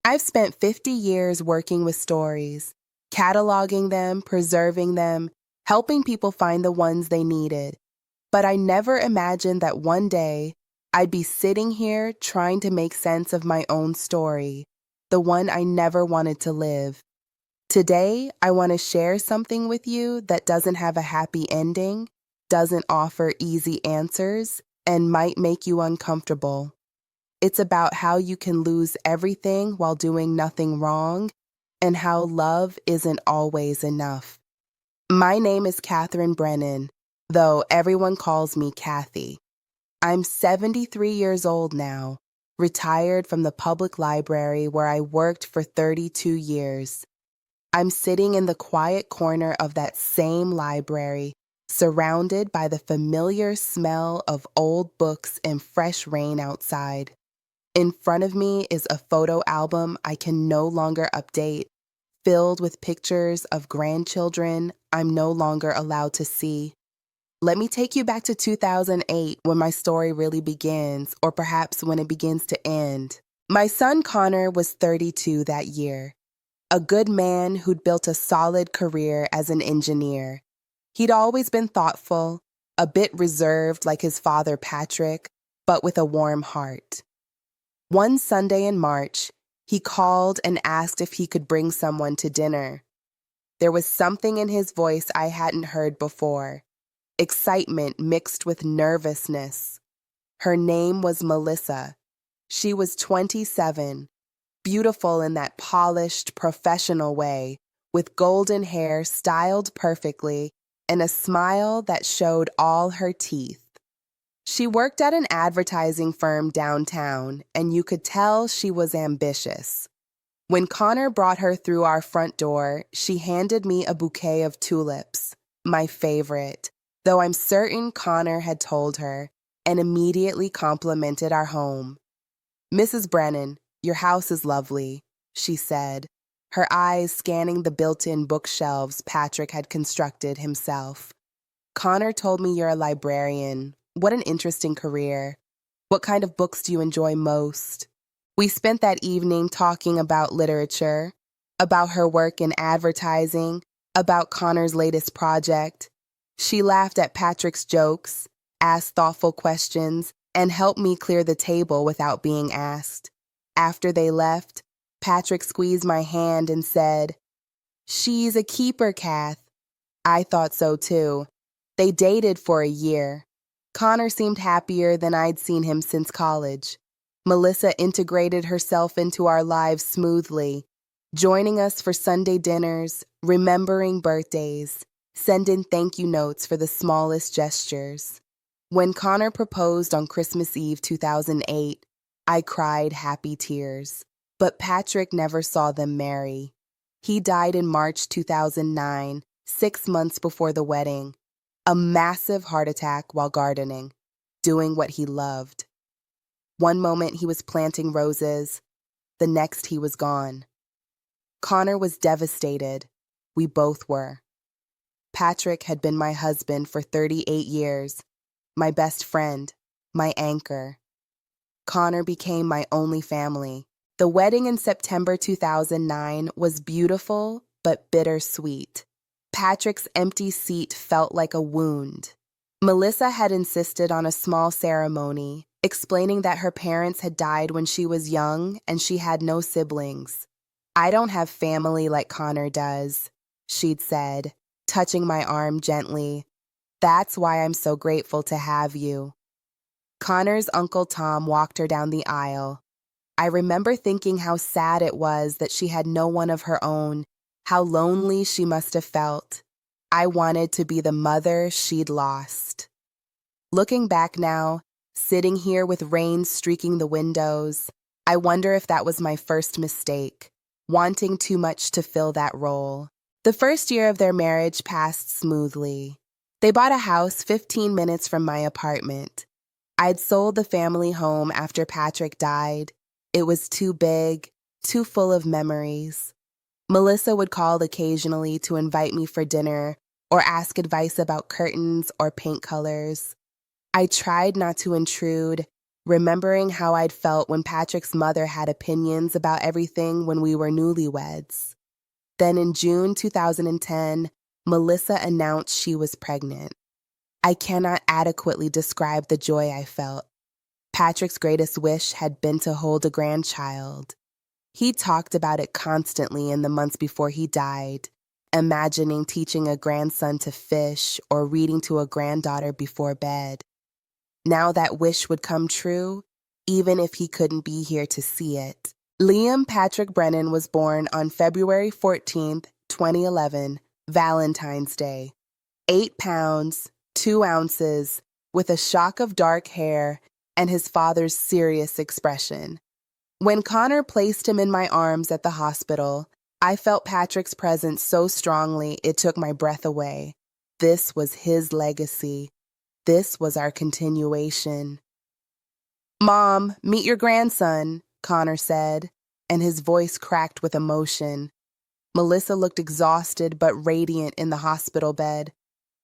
I've spent 50 years working with stories, cataloging them, preserving them, helping people find the ones they needed. But I never imagined that one day I'd be sitting here trying to make sense of my own story, the one I never wanted to live. Today, I want to share something with you that doesn't have a happy ending, doesn't offer easy answers, and might make you uncomfortable. It's about how you can lose everything while doing nothing wrong, and how love isn't always enough. My name is Catherine Brennan, though everyone calls me Kathy. I'm 73 years old now, retired from the public library where I worked for 32 years. I'm sitting in the quiet corner of that same library, surrounded by the familiar smell of old books and fresh rain outside. In front of me is a photo album I can no longer update, filled with pictures of grandchildren I'm no longer allowed to see. Let me take you back to 2008 when my story really begins, or perhaps when it begins to end. My son Connor was 32 that year, a good man who'd built a solid career as an engineer. He'd always been thoughtful, a bit reserved like his father Patrick, but with a warm heart. One Sunday in March, he called and asked if he could bring someone to dinner. There was something in his voice I hadn't heard before, excitement mixed with nervousness. Her name was Melissa. She was 27, beautiful in that polished, professional way, with golden hair styled perfectly and a smile that showed all her teeth. She worked at an advertising firm downtown, and you could tell she was ambitious. When Connor brought her through our front door, she handed me a bouquet of tulips, my favorite, though I'm certain Connor had told her, and immediately complimented our home. "Mrs. Brennan, your house is lovely," she said, her eyes scanning the built-in bookshelves Patrick had constructed himself. "Connor told me you're a librarian. What an interesting career. What kind of books do you enjoy most?" We spent that evening talking about literature, about her work in advertising, about Connor's latest project. She laughed at Patrick's jokes, asked thoughtful questions, and helped me clear the table without being asked. After they left, Patrick squeezed my hand and said, "She's a keeper, Kath." I thought so too. They dated for a year. Connor seemed happier than I'd seen him since college. Melissa integrated herself into our lives smoothly, joining us for Sunday dinners, remembering birthdays, sending thank you notes for the smallest gestures. When Connor proposed on Christmas Eve 2008, I cried happy tears. But Patrick never saw them marry. He died in March 2009, 6 months before the wedding. A massive heart attack while gardening, doing what he loved. One moment he was planting roses, the next he was gone. Connor was devastated. We both were. Patrick had been my husband for 38 years, my best friend, my anchor. Connor became my only family. The wedding in September 2009 was beautiful but bittersweet. Patrick's empty seat felt like a wound. Melissa had insisted on a small ceremony, explaining that her parents had died when she was young and she had no siblings. "I don't have family like Connor does," she'd said, touching my arm gently. "That's why I'm so grateful to have you." Connor's Uncle Tom walked her down the aisle. I remember thinking how sad it was that she had no one of her own, how lonely she must have felt. I wanted to be the mother she'd lost. Looking back now, sitting here with rain streaking the windows, I wonder if that was my first mistake, wanting too much to fill that role. The first year of their marriage passed smoothly. They bought a house 15 minutes from my apartment. I'd sold the family home after Patrick died. It was too big, too full of memories. Melissa would call occasionally to invite me for dinner or ask advice about curtains or paint colors. I tried not to intrude, remembering how I'd felt when Patrick's mother had opinions about everything when we were newlyweds. Then in June 2010, Melissa announced she was pregnant. I cannot adequately describe the joy I felt. Patrick's greatest wish had been to hold a grandchild. He talked about it constantly in the months before he died, imagining teaching a grandson to fish or reading to a granddaughter before bed. Now that wish would come true, even if he couldn't be here to see it. Liam Patrick Brennan was born on February 14th, 2011, Valentine's Day. 8 pounds, 2 ounces, with a shock of dark hair and his father's serious expression. When Connor placed him in my arms at the hospital, I felt Patrick's presence so strongly it took my breath away. This was his legacy. This was our continuation. "Mom, meet your grandson," Connor said, and his voice cracked with emotion. Melissa looked exhausted but radiant in the hospital bed.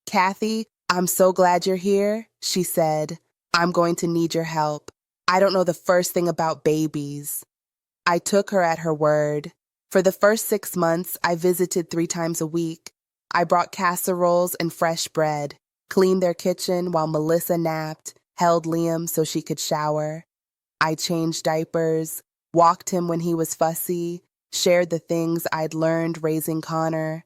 "Kathy, I'm so glad you're here," she said. "I'm going to need your help. I don't know the first thing about babies." I took her at her word. For the first 6 months, I visited 3 times a week. I brought casseroles and fresh bread, cleaned their kitchen while Melissa napped, held Liam so she could shower. I changed diapers, walked him when he was fussy, shared the things I'd learned raising Connor.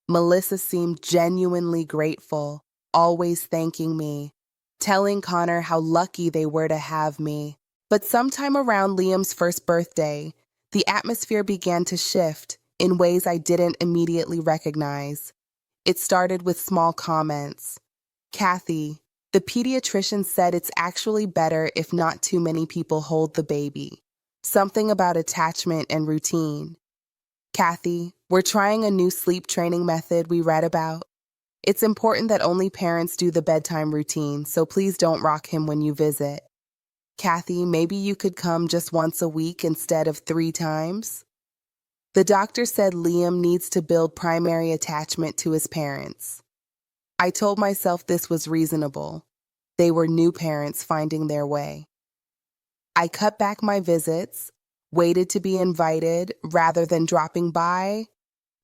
Melissa seemed genuinely grateful, always thanking me, telling Connor how lucky they were to have me. But sometime around Liam's first birthday, the atmosphere began to shift in ways I didn't immediately recognize. It started with small comments. "Kathy, the pediatrician said it's actually better if not too many people hold the baby. Something about attachment and routine. Kathy, we're trying a new sleep training method we read about. It's important that only parents do the bedtime routine, so please don't rock him when you visit. Kathy, maybe you could come just once a week instead of 3 times? The doctor said Liam needs to build primary attachment to his parents." I told myself this was reasonable. They were new parents finding their way. I cut back my visits, waited to be invited rather than dropping by,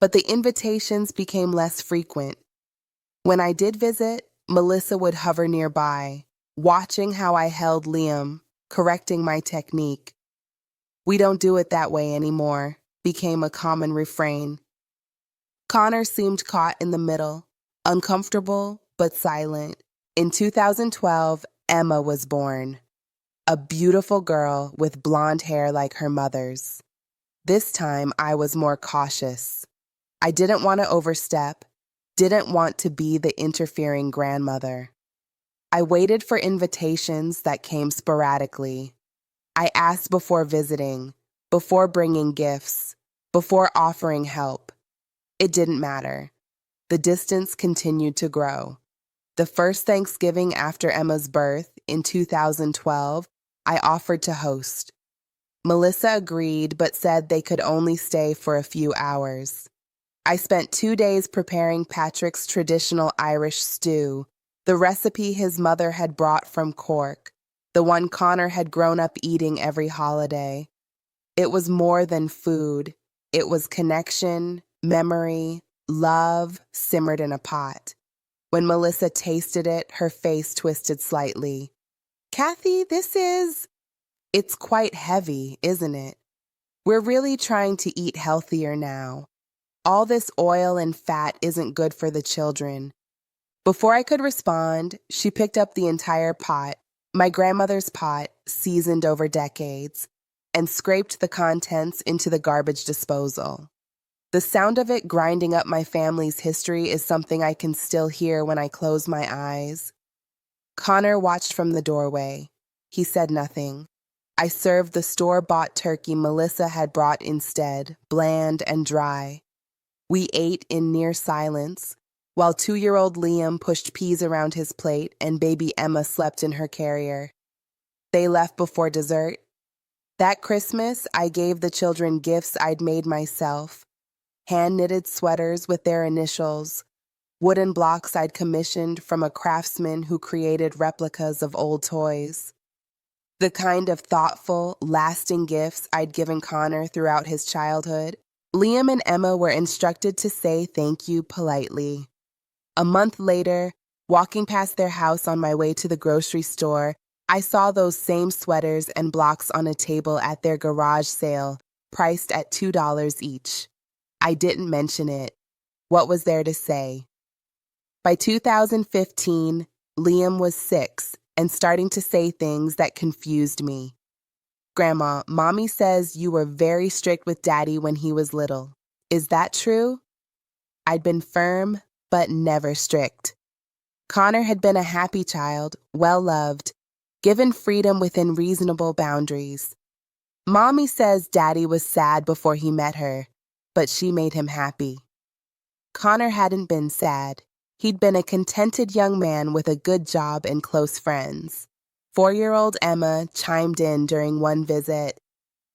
but the invitations became less frequent. When I did visit, Melissa would hover nearby, watching how I held Liam, correcting my technique. "We don't do it that way anymore," became a common refrain. Connor seemed caught in the middle, uncomfortable but silent. In 2012, Emma was born. A beautiful girl with blonde hair like her mother's. This time, I was more cautious. I didn't want to overstep, didn't want to be the interfering grandmother. I waited for invitations that came sporadically. I asked before visiting, before bringing gifts, before offering help. It didn't matter. The distance continued to grow. The first Thanksgiving after Emma's birth, in 2012, I offered to host. Melissa agreed but said they could only stay for a few hours. I spent 2 days preparing Patrick's traditional Irish stew, the recipe his mother had brought from Cork, the one Connor had grown up eating every holiday. It was more than food. It was connection, memory, love simmered in a pot. When Melissa tasted it, her face twisted slightly. "Kathy, It's quite heavy, isn't it? We're really trying to eat healthier now. All this oil and fat isn't good for the children." Before I could respond, she picked up the entire pot, my grandmother's pot, seasoned over decades, and scraped the contents into the garbage disposal. The sound of it grinding up my family's history is something I can still hear when I close my eyes. Connor watched from the doorway. He said nothing. I served the store-bought turkey Melissa had brought instead, bland and dry. We ate in near silence, while 2-year-old Liam pushed peas around his plate and baby Emma slept in her carrier. They left before dessert. That Christmas, I gave the children gifts I'd made myself. Hand-knitted sweaters with their initials, wooden blocks I'd commissioned from a craftsman who created replicas of old toys. The kind of thoughtful, lasting gifts I'd given Connor throughout his childhood. Liam and Emma were instructed to say thank you politely. A month later, walking past their house on my way to the grocery store, I saw those same sweaters and blocks on a table at their garage sale, priced at $2 each. I didn't mention it. What was there to say? By 2015, Liam was 6 and starting to say things that confused me. Grandma, Mommy says you were very strict with Daddy when he was little. Is that true? I'd been firm, but never strict. Connor had been a happy child, well-loved, given freedom within reasonable boundaries. Mommy says Daddy was sad before he met her, but she made him happy. Connor hadn't been sad. He'd been a contented young man with a good job and close friends. 4-year-old Emma chimed in during one visit.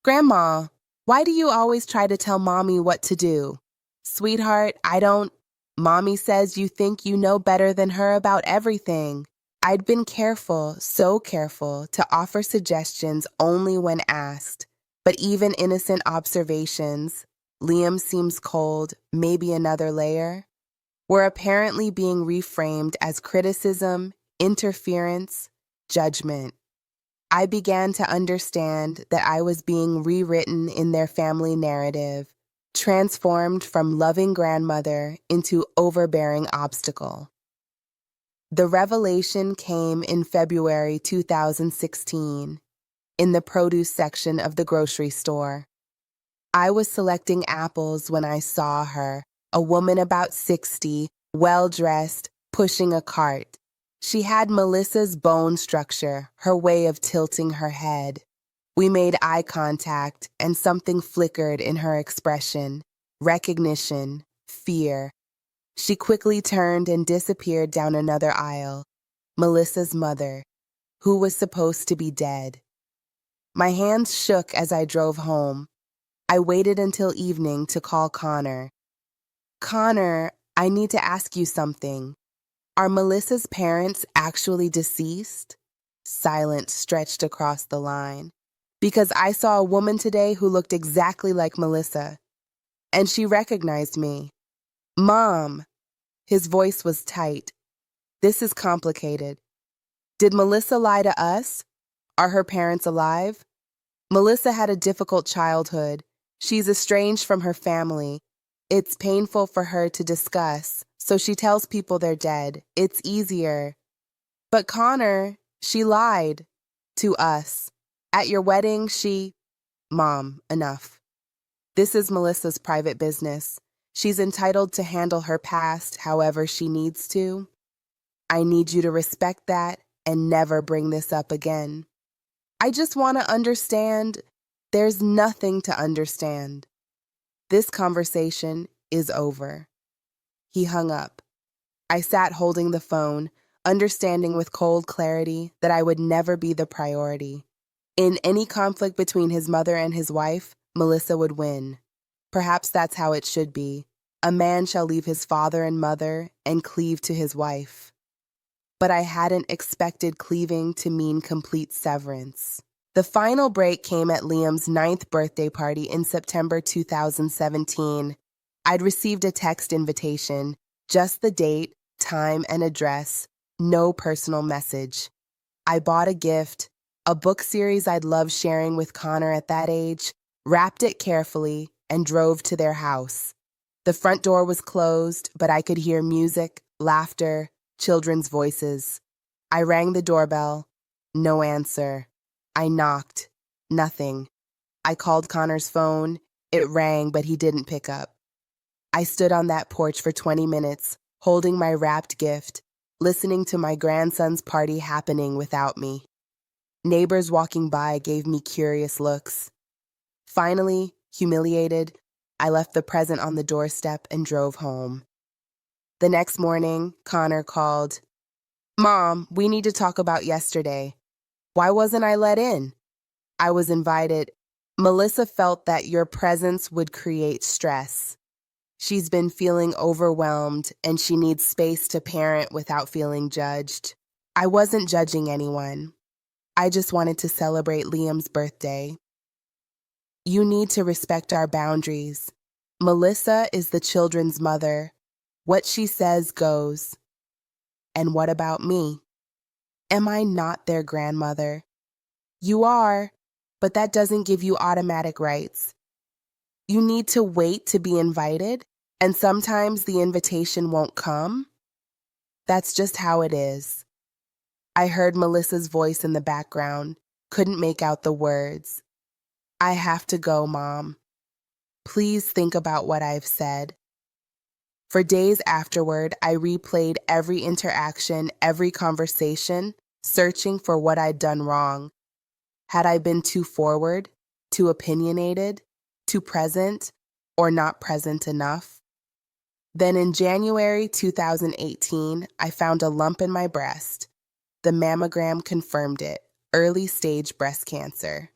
Grandma, why do you always try to tell Mommy what to do? Sweetheart, I don't. Mommy says you think you know better than her about everything. I'd been careful, so careful, to offer suggestions only when asked. But even innocent observations, Liam seems cold, maybe another layer, were apparently being reframed as criticism, interference, judgment. I began to understand that I was being rewritten in their family narrative, transformed from loving grandmother into overbearing obstacle. The revelation came in February 2016, in the produce section of the grocery store. I was selecting apples when I saw her, a woman about 60, well-dressed, pushing a cart. She had Melissa's bone structure, her way of tilting her head. We made eye contact, and something flickered in her expression. Recognition, fear. She quickly turned and disappeared down another aisle. Melissa's mother, who was supposed to be dead. My hands shook as I drove home. I waited until evening to call Connor. Connor, I need to ask you something. Are Melissa's parents actually deceased? Silence stretched across the line. Because I saw a woman today who looked exactly like Melissa. And she recognized me. Mom. His voice was tight. This is complicated. Did Melissa lie to us? Are her parents alive? Melissa had a difficult childhood. She's estranged from her family. It's painful for her to discuss, so she tells people they're dead. It's easier. But Connor, she lied. To us. At your wedding, Mom, enough. This is Melissa's private business. She's entitled to handle her past however she needs to. I need you to respect that and never bring this up again. I just want to understand. There's nothing to understand. This conversation is over. He hung up. I sat holding the phone, understanding with cold clarity that I would never be the priority. In any conflict between his mother and his wife, Melissa would win. Perhaps that's how it should be. A man shall leave his father and mother and cleave to his wife. But I hadn't expected cleaving to mean complete severance. The final break came at Liam's 9th birthday party in September 2017. I'd received a text invitation, just the date, time, and address, no personal message. I bought a gift, a book series I'd loved sharing with Connor at that age, wrapped it carefully, and drove to their house. The front door was closed, but I could hear music, laughter, children's voices. I rang the doorbell. No answer. I knocked. Nothing. I called Connor's phone. It rang, but he didn't pick up. I stood on that porch for 20 minutes, holding my wrapped gift, listening to my grandson's party happening without me. Neighbors walking by gave me curious looks. Finally, humiliated, I left the present on the doorstep and drove home. The next morning, Connor called. Mom, we need to talk about yesterday. Why wasn't I let in? I was invited. Melissa felt that your presence would create stress. She's been feeling overwhelmed and she needs space to parent without feeling judged. I wasn't judging anyone. I just wanted to celebrate Liam's birthday. You need to respect our boundaries. Melissa is the children's mother. What she says goes. And what about me? Am I not their grandmother? You are, but that doesn't give you automatic rights. You need to wait to be invited, and sometimes the invitation won't come. That's just how it is. I heard Melissa's voice in the background, couldn't make out the words. I have to go, Mom. Please think about what I've said. For days afterward, I replayed every interaction, every conversation, searching for what I'd done wrong. Had I been too forward, too opinionated, too present, or not present enough? Then in January 2018, I found a lump in my breast. The mammogram confirmed it, early stage breast cancer.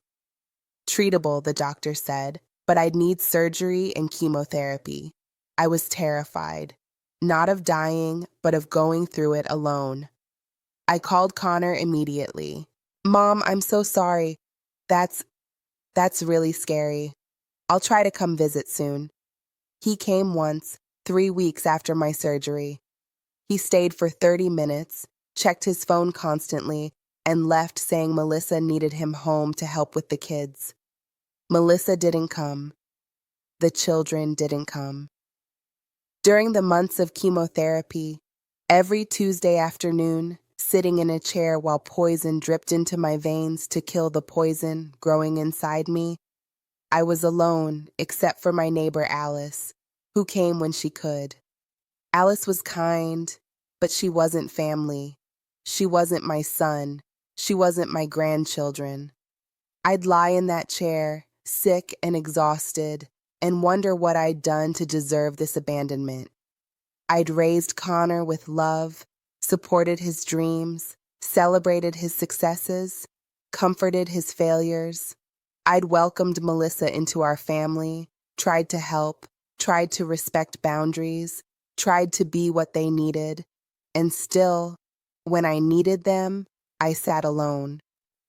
Treatable, the doctor said, but I'd need surgery and chemotherapy. I was terrified, not of dying, but of going through it alone. I called Connor immediately. Mom, I'm so sorry. That's really scary. I'll try to come visit soon. He came once, 3 weeks after my surgery. He stayed for 30 minutes, checked his phone constantly, and left saying Melissa needed him home to help with the kids. Melissa didn't come. The children didn't come. During the months of chemotherapy, every Tuesday afternoon, sitting in a chair while poison dripped into my veins to kill the poison growing inside me, I was alone except for my neighbor Alice, who came when she could. Alice was kind, but she wasn't family. She wasn't my son. She wasn't my grandchildren. I'd lie in that chair, sick and exhausted, and wonder what I'd done to deserve this abandonment. I'd raised Connor with love, supported his dreams, celebrated his successes, comforted his failures. I'd welcomed Melissa into our family, tried to help, tried to respect boundaries, tried to be what they needed, and still, when I needed them, I sat alone.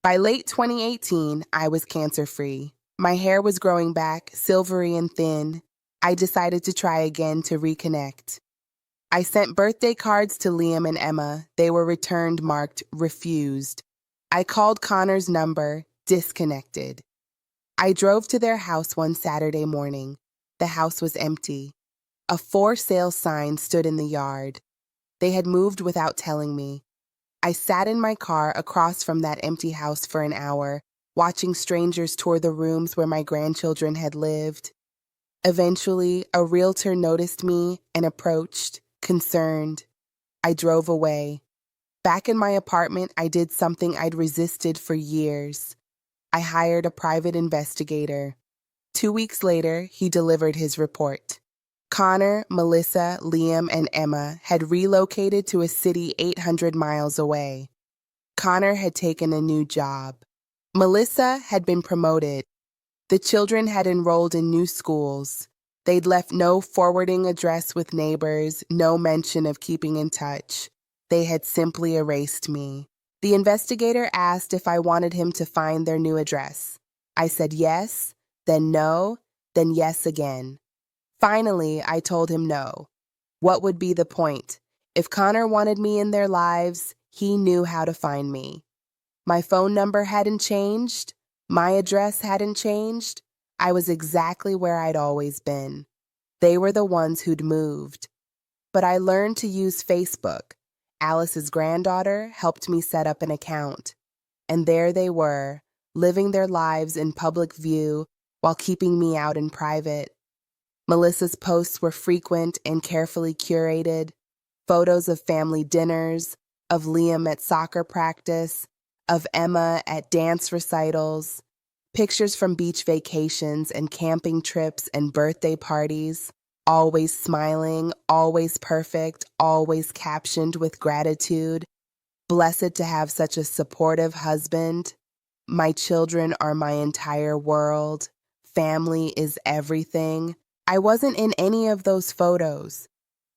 By late 2018, I was cancer-free. My hair was growing back, silvery and thin. I decided to try again to reconnect. I sent birthday cards to Liam and Emma. They were returned marked refused. I called Connor's number, disconnected. I drove to their house one Saturday morning. The house was empty. A for sale sign stood in the yard. They had moved without telling me. I sat in my car across from that empty house for an hour, watching strangers tour the rooms where my grandchildren had lived. Eventually, a realtor noticed me and approached, concerned. I drove away. Back in my apartment, I did something I'd resisted for years. I hired a private investigator. 2 weeks later, he delivered his report. Connor, Melissa, Liam, and Emma had relocated to a city 800 miles away. Connor had taken a new job. Melissa had been promoted. The children had enrolled in new schools. They'd left no forwarding address with neighbors, no mention of keeping in touch. They had simply erased me. The investigator asked if I wanted him to find their new address. I said yes, then no, then yes again. Finally, I told him no. What would be the point? If Connor wanted me in their lives, he knew how to find me. My phone number hadn't changed. My address hadn't changed. I was exactly where I'd always been. They were the ones who'd moved. But I learned to use Facebook. Alice's granddaughter helped me set up an account. And there they were, living their lives in public view while keeping me out in private. Melissa's posts were frequent and carefully curated. Photos of family dinners, of Liam at soccer practice, of Emma at dance recitals, pictures from beach vacations and camping trips and birthday parties, always smiling, always perfect, always captioned with gratitude. Blessed to have such a supportive husband. My children are my entire world. Family is everything. I wasn't in any of those photos.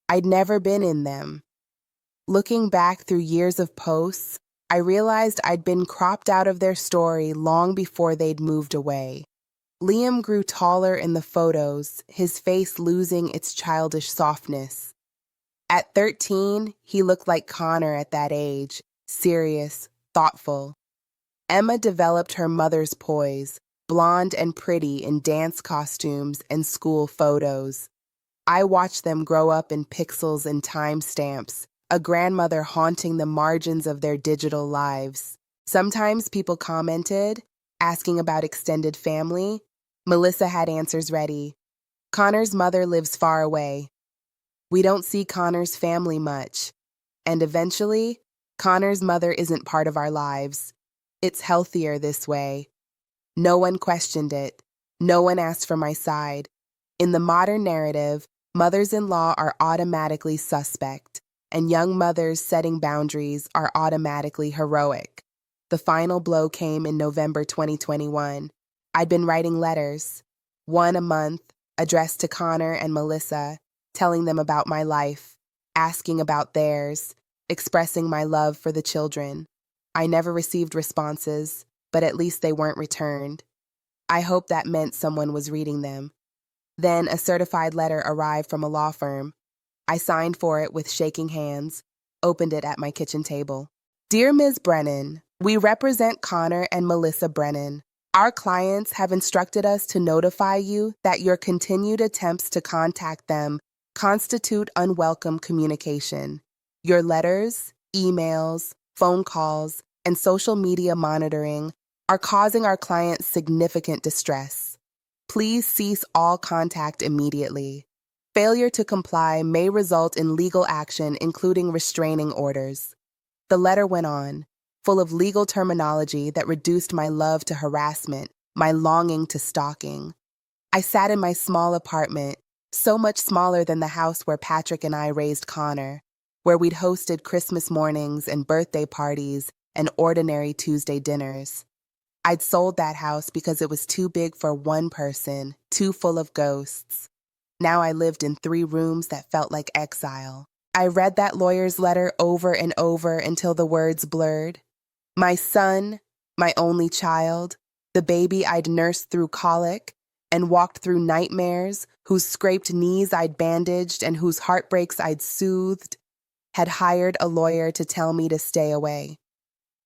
I'd never been in them. Looking back through years of posts, I realized I'd been cropped out of their story long before they'd moved away. Liam grew taller in the photos, his face losing its childish softness. At 13, he looked like Connor at that age, serious, thoughtful. Emma developed her mother's poise, blonde and pretty in dance costumes and school photos. I watched them grow up in pixels and timestamps, a grandmother haunting the margins of their digital lives. Sometimes people commented, asking about extended family. Melissa had answers ready. Connor's mother lives far away. We don't see Connor's family much. And eventually, Connor's mother isn't part of our lives. It's healthier this way. No one questioned it. No one asked for my side. In the modern narrative, mothers-in-law are automatically suspect, and young mothers setting boundaries are automatically heroic. The final blow came in November 2021. I'd been writing letters, one a month, addressed to Connor and Melissa, telling them about my life, asking about theirs, expressing my love for the children. I never received responses, but at least they weren't returned. I hoped that meant someone was reading them. Then a certified letter arrived from a law firm. I signed for it with shaking hands, opened it at my kitchen table. Dear Ms. Brennan, we represent Connor and Melissa Brennan. Our clients have instructed us to notify you that your continued attempts to contact them constitute unwelcome communication. Your letters, emails, phone calls, and social media monitoring are causing our clients significant distress. Please cease all contact immediately. Failure to comply may result in legal action, including restraining orders. The letter went on, full of legal terminology that reduced my love to harassment, my longing to stalking. I sat in my small apartment, so much smaller than the house where Patrick and I raised Connor, where we'd hosted Christmas mornings and birthday parties and ordinary Tuesday dinners. I'd sold that house because it was too big for one person, too full of ghosts. Now I lived in 3 rooms that felt like exile. I read that lawyer's letter over and over until the words blurred. My son, my only child, the baby I'd nursed through colic and walked through nightmares, whose scraped knees I'd bandaged and whose heartbreaks I'd soothed, had hired a lawyer to tell me to stay away.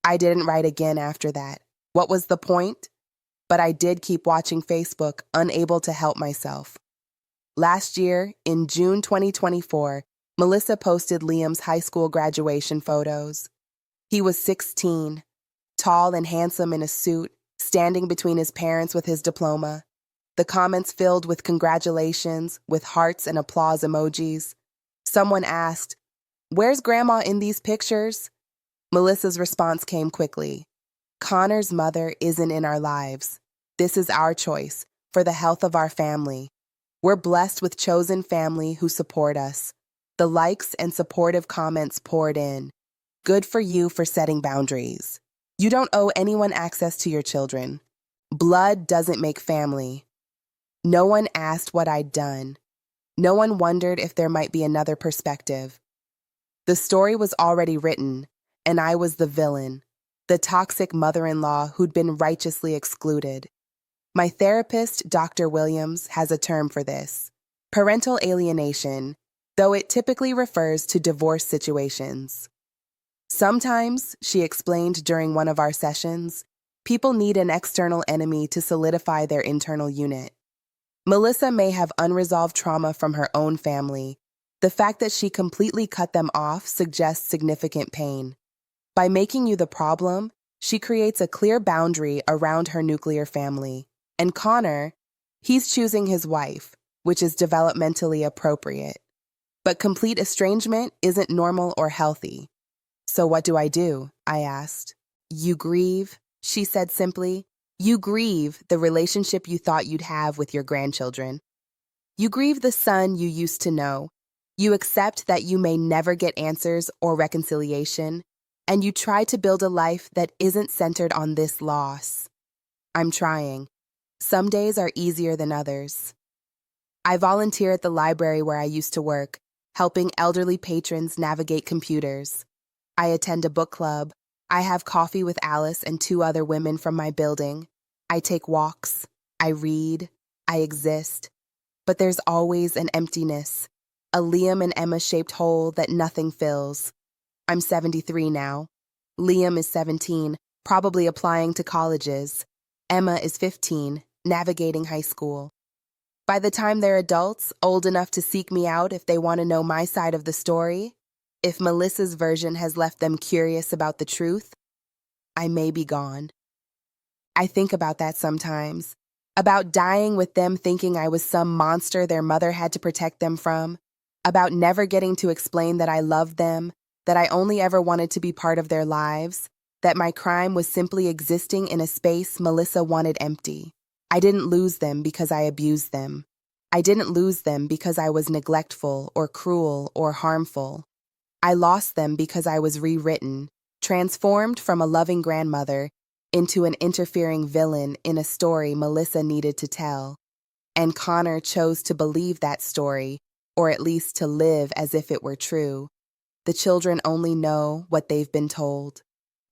I didn't write again after that. What was the point? But I did keep watching Facebook, unable to help myself. Last year, in June 2024, Melissa posted Liam's high school graduation photos. He was 16, tall and handsome in a suit, standing between his parents with his diploma. The comments filled with congratulations, with hearts and applause emojis. Someone asked, "Where's Grandma in these pictures?" Melissa's response came quickly. Connor's mother isn't in our lives. This is our choice, for the health of our family. We're blessed with chosen family who support us. The likes and supportive comments poured in. Good for you for setting boundaries. You don't owe anyone access to your children. Blood doesn't make family. No one asked what I'd done. No one wondered if there might be another perspective. The story was already written, and I was the villain, the toxic mother-in-law who'd been righteously excluded. My therapist, Dr. Williams, has a term for this: parental alienation, though it typically refers to divorce situations. Sometimes, she explained during one of our sessions, people need an external enemy to solidify their internal unit. Melissa may have unresolved trauma from her own family. The fact that she completely cut them off suggests significant pain. By making you the problem, she creates a clear boundary around her nuclear family. And Connor, he's choosing his wife, which is developmentally appropriate. But complete estrangement isn't normal or healthy. So what do? I asked. You grieve, she said simply. You grieve the relationship you thought you'd have with your grandchildren. You grieve the son you used to know. You accept that you may never get answers or reconciliation, and you try to build a life that isn't centered on this loss. I'm trying. Some days are easier than others. I volunteer at the library where I used to work, helping elderly patrons navigate computers. I attend a book club. I have coffee with Alice and two other women from my building. I take walks. I read. I exist. But there's always an emptiness, a Liam and Emma-shaped hole that nothing fills. I'm 73 now. Liam is 17, probably applying to colleges. Emma is 15, navigating high school. By the time they're adults, old enough to seek me out if they want to know my side of the story, if Melissa's version has left them curious about the truth, I may be gone. I think about that sometimes, about dying with them thinking I was some monster their mother had to protect them from, about never getting to explain that I loved them, that I only ever wanted to be part of their lives, that my crime was simply existing in a space Melissa wanted empty. I didn't lose them because I abused them. I didn't lose them because I was neglectful or cruel or harmful. I lost them because I was rewritten, transformed from a loving grandmother into an interfering villain in a story Melissa needed to tell. And Connor chose to believe that story, or at least to live as if it were true. The children only know what they've been told.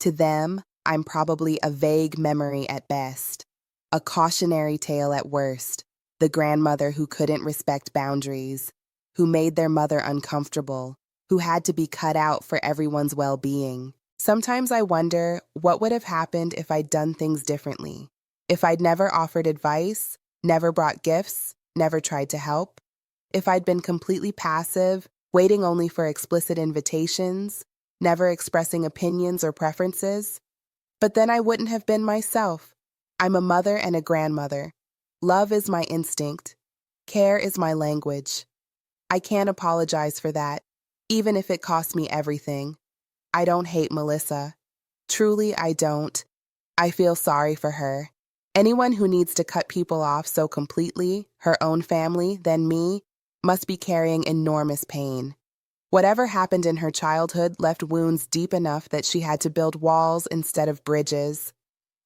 To them, I'm probably a vague memory at best, a cautionary tale at worst, the grandmother who couldn't respect boundaries, who made their mother uncomfortable, who had to be cut out for everyone's well-being. Sometimes I wonder what would have happened if I'd done things differently, if I'd never offered advice, never brought gifts, never tried to help, if I'd been completely passive, waiting only for explicit invitations, never expressing opinions or preferences. But then I wouldn't have been myself. I'm a mother and a grandmother. Love is my instinct. Care is my language. I can't apologize for that, even if it cost me everything. I don't hate Melissa. Truly, I don't. I feel sorry for her. Anyone who needs to cut people off so completely, her own family, then me, must be carrying enormous pain. Whatever happened in her childhood left wounds deep enough that she had to build walls instead of bridges.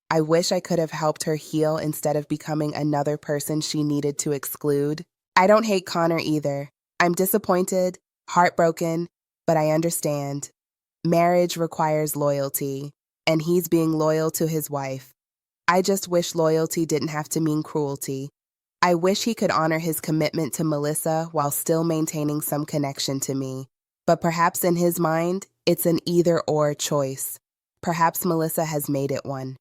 I wish I could have helped her heal instead of becoming another person she needed to exclude. I don't hate Connor either. I'm disappointed, heartbroken, but I understand. Marriage requires loyalty, and he's being loyal to his wife. I just wish loyalty didn't have to mean cruelty. I wish he could honor his commitment to Melissa while still maintaining some connection to me. But perhaps in his mind, it's an either-or choice. Perhaps Melissa has made it one.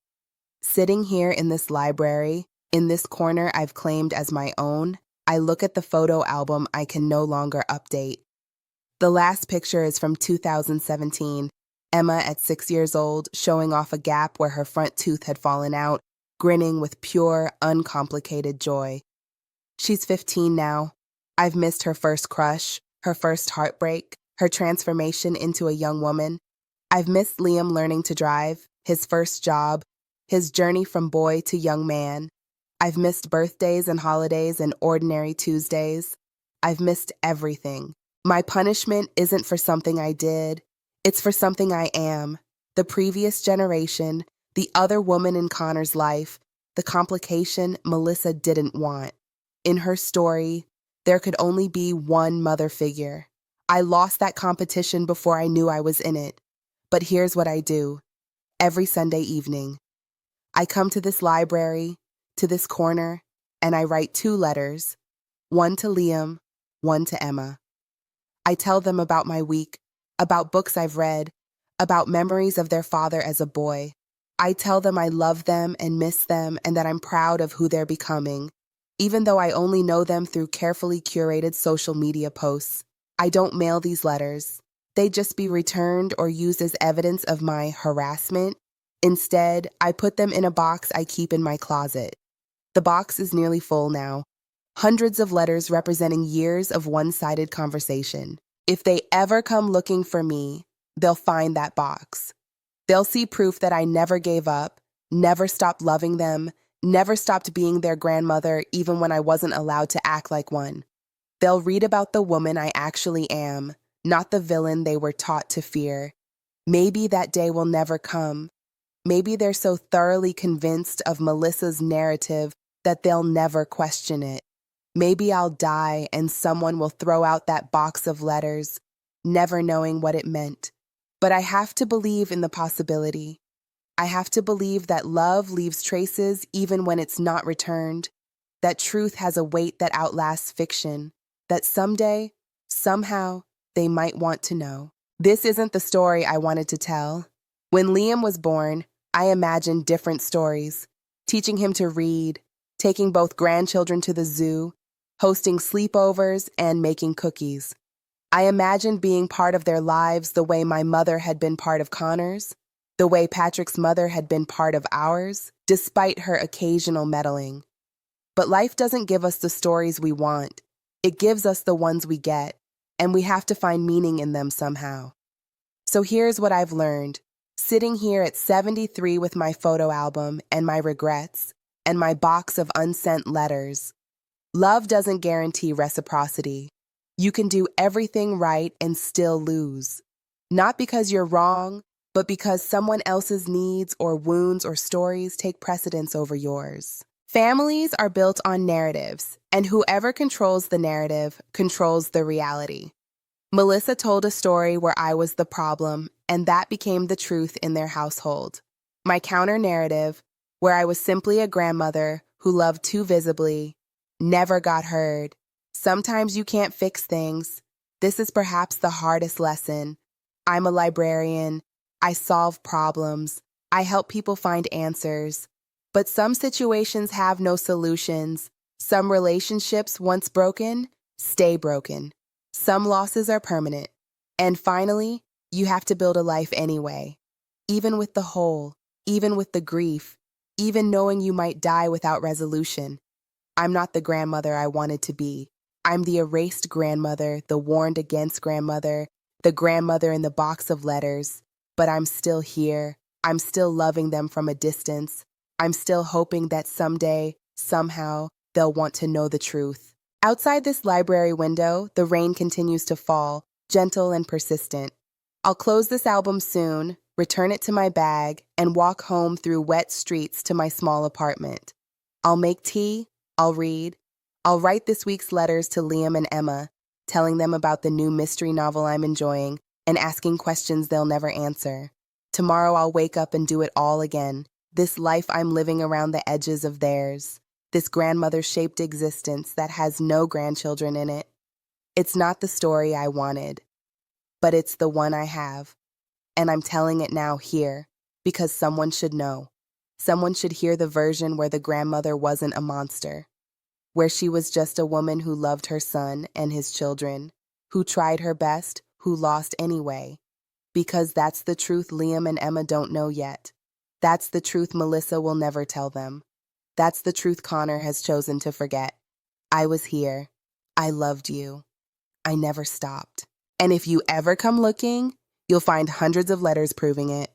Sitting here in this library, in this corner I've claimed as my own, I look at the photo album I can no longer update. The last picture is from 2017, Emma at 6 years old, showing off a gap where her front tooth had fallen out, grinning with pure, uncomplicated joy. She's 15 now. I've missed her first crush, her first heartbreak, her transformation into a young woman. I've missed Liam learning to drive, his first job, his journey from boy to young man. I've missed birthdays and holidays and ordinary Tuesdays. I've missed everything. My punishment isn't for something I did. It's for something I am. The previous generation, the other woman in Connor's life, the complication Melissa didn't want. In her story, there could only be one mother figure. I lost that competition before I knew I was in it. But here's what I do. Every Sunday evening, I come to this library, to this corner, and I write 2 letters, one to Liam, one to Emma. I tell them about my week, about books I've read, about memories of their father as a boy. I tell them I love them and miss them and that I'm proud of who they're becoming. Even though I only know them through carefully curated social media posts, I don't mail these letters. They'd just be returned or used as evidence of my harassment. Instead, I put them in a box I keep in my closet. The box is nearly full now. Hundreds of letters representing years of one-sided conversation. If they ever come looking for me, they'll find that box. They'll see proof that I never gave up, never stopped loving them, never stopped being their grandmother even when I wasn't allowed to act like one. They'll read about the woman I actually am, not the villain they were taught to fear. Maybe that day will never come. Maybe they're so thoroughly convinced of Melissa's narrative that they'll never question it. Maybe I'll die and someone will throw out that box of letters, never knowing what it meant. But I have to believe in the possibility. I have to believe that love leaves traces even when it's not returned, that truth has a weight that outlasts fiction, that someday, somehow, they might want to know. This isn't the story I wanted to tell. When Liam was born, I imagined different stories, teaching him to read, taking both grandchildren to the zoo, hosting sleepovers, and making cookies. I imagined being part of their lives the way my mother had been part of Connor's, the way Patrick's mother had been part of ours, despite her occasional meddling. But life doesn't give us the stories we want. It gives us the ones we get, and we have to find meaning in them somehow. So here's what I've learned. Sitting here at 73 with my photo album and my regrets and my box of unsent letters, love doesn't guarantee reciprocity. You can do everything right and still lose. Not because you're wrong, but because someone else's needs or wounds or stories take precedence over yours. Families are built on narratives, and whoever controls the narrative controls the reality. Melissa told a story where I was the problem, and that became the truth in their household. My counter-narrative, where I was simply a grandmother who loved too visibly, never got heard. Sometimes you can't fix things. This is perhaps the hardest lesson. I'm a librarian. I solve problems. I help people find answers. But some situations have no solutions. Some relationships, once broken, stay broken. Some losses are permanent. And finally, you have to build a life anyway. Even with the hole, even with the grief, even knowing you might die without resolution. I'm not the grandmother I wanted to be. I'm the erased grandmother, the warned against grandmother, the grandmother in the box of letters. But I'm still here. I'm still loving them from a distance. I'm still hoping that someday, somehow, they'll want to know the truth. Outside this library window, the rain continues to fall, gentle and persistent. I'll close this album soon, return it to my bag, and walk home through wet streets to my small apartment. I'll make tea, I'll read, I'll write this week's letters to Liam and Emma, telling them about the new mystery novel I'm enjoying and asking questions they'll never answer. Tomorrow I'll wake up and do it all again. This life I'm living around the edges of theirs. This grandmother-shaped existence that has no grandchildren in it. It's not the story I wanted, but it's the one I have. And I'm telling it now here, because someone should know. Someone should hear the version where the grandmother wasn't a monster, where she was just a woman who loved her son and his children, who tried her best, who lost anyway. Because that's the truth Liam and Emma don't know yet. That's the truth Melissa will never tell them. That's the truth Connor has chosen to forget. I was here. I loved you. I never stopped. And if you ever come looking, you'll find hundreds of letters proving it.